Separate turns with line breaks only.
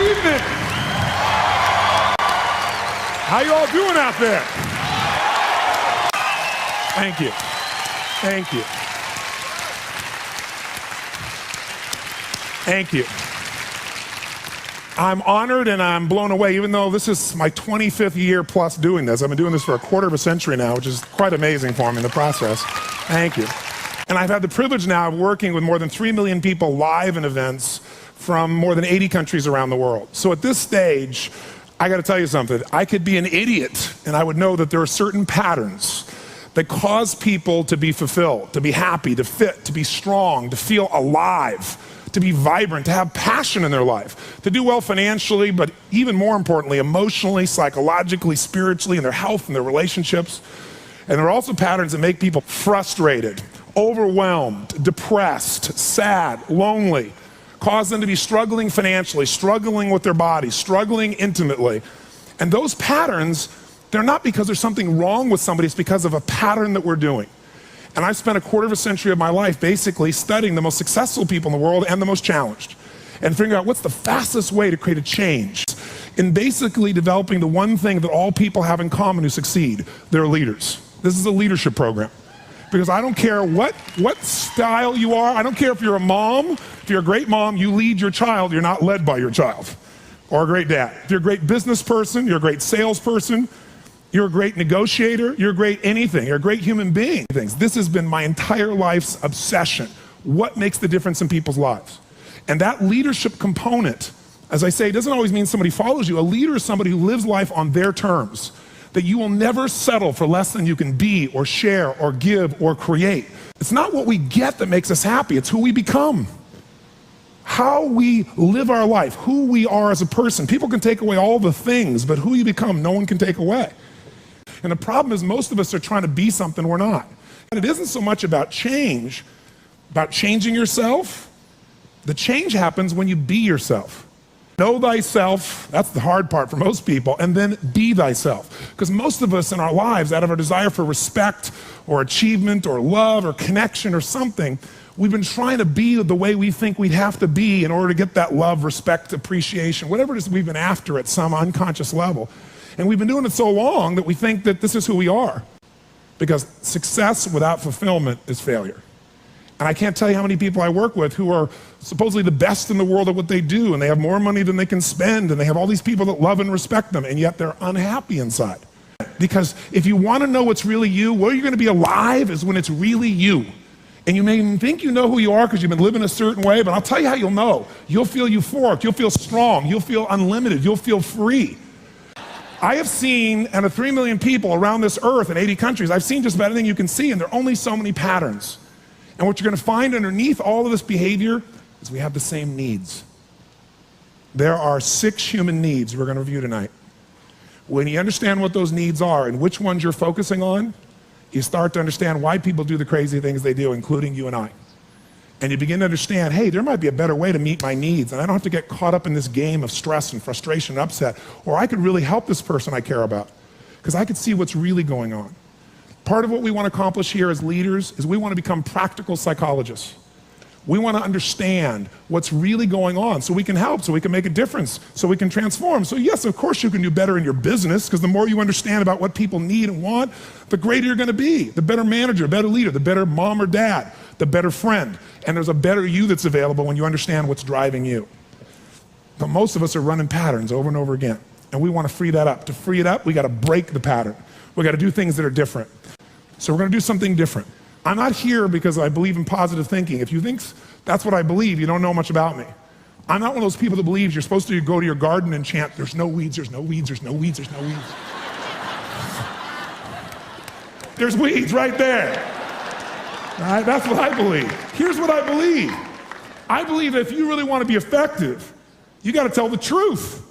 evening. How you all doing out there? Thank you. Thank you. Thank you. I'm honored and I'm blown away, even though this is my 25th year plus doing this. I've been doing this for a quarter of a century now, which is quite amazing for me in the process. Thank you. And I've had the privilege now of working with more than 3 million people live in events from more than 80 countries around the world. So at this stage, I got to tell you something. I could be an idiot and I would know that there are certain patterns that cause people to be fulfilled, to be happy, to fit, to be strong, to feel alive, to be vibrant, to have passion in their life, to do well financially, but even more importantly, emotionally, psychologically, spiritually, in their health and their relationships. And there are also patterns that make people frustrated, overwhelmed, depressed, sad, lonely, cause them to be struggling financially, struggling with their body, struggling intimately. And those patterns, they're not because there's something wrong with somebody, it's because of a pattern that we're doing. And I've spent a quarter of a century of my life basically studying the most successful people in the world and the most challenged, and figuring out what's the fastest way to create a change in basically developing the one thing that all people have in common who succeed. They're leaders. This is a leadership program. Because I don't care what style you are, I don't care if you're a mom, if you're a great mom, you lead your child, you're not led by your child. Or a great dad. If you're a great business person, you're a great salesperson, you're a great negotiator, you're a great anything, you're a great human being. This has been my entire life's obsession. What makes the difference in people's lives? And that leadership component, as I say, doesn't always mean somebody follows you. A leader is somebody who lives life on their terms. That you will never settle for less than you can be or share or give or create. It's not what we get that makes us happy, it's who we become. How we live our life, who we are as a person. People can take away all the things, but who you become, no one can take away. And the problem is most of us are trying to be something we're not. And it isn't so much about change, about changing yourself. The change happens when you be yourself. Know thyself, that's the hard part for most people, and then be thyself. Because most of us in our lives, out of our desire for respect or achievement or love or connection or something, we've been trying to be the way we think we'd have to be in order to get that love, respect, appreciation, whatever it is we've been after at some unconscious level. And we've been doing it so long that we think that this is who we are. Because success without fulfillment is failure. And I can't tell you how many people I work with who are supposedly the best in the world at what they do, and they have more money than they can spend, and they have all these people that love and respect them, and yet they're unhappy inside. Because if you want to know what's really you, where you're going to be alive is when it's really you. And you may even think you know who you are because you've been living a certain way, but I'll tell you how you'll know. You'll feel euphoric, you'll feel strong, you'll feel unlimited, you'll feel free. I have seen, out of 3 million people around this earth in 80 countries, I've seen just about anything you can see, and there are only so many patterns. And what you're going to find underneath all of this behavior is we have the same needs. There are 6 human needs we're going to review tonight. When you understand what those needs are and which ones you're focusing on, you start to understand why people do the crazy things they do, including you and I. And you begin to understand, hey, there might be a better way to meet my needs, and I don't have to get caught up in this game of stress and frustration and upset, or I could really help this person I care about, because I could see what's really going on. Part of what we want to accomplish here as leaders is we want to become practical psychologists. We want to understand what's really going on so we can help, so we can make a difference, so we can transform. So yes, of course you can do better in your business, because the more you understand about what people need and want, the greater you're going to be, the better manager, better leader, the better mom or dad, the better friend. And there's a better you that's available when you understand what's driving you. But most of us are running patterns over and over again, and we want to free that up. To free it up, we got to break the pattern. We got to do things that are different. So we're going to do something different. I'm not here because I believe in positive thinking. If you think that's what I believe, you don't know much about me. I'm not one of those people that believes you're supposed to go to your garden and chant, there's no weeds, there's no weeds, there's no weeds, there's no weeds. There's weeds right there. All right, that's what I believe. Here's what I believe. I believe that if you really want to be effective, you got to tell the truth.